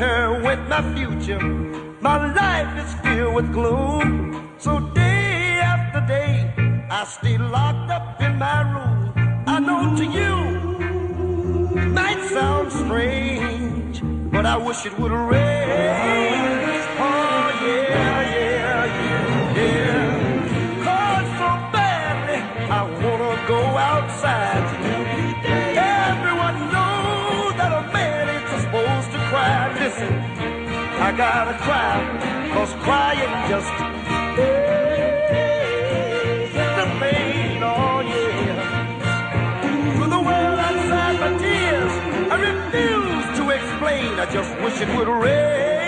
her with my future. My life is filled with gloom. So day after day, I stay locked up in my room. I know to you it might sound strange, but I wish it would rain. Oh yeah, yeah, yeah, yeah. 'Cause so badly I wanna go outside. Everyone knows that a man ain't supposed to cry. Listen, I gotta cry, 'cause crying just the pain, oh yeah. To the world outside my tears, I refuse to explain. I just wish it would rain.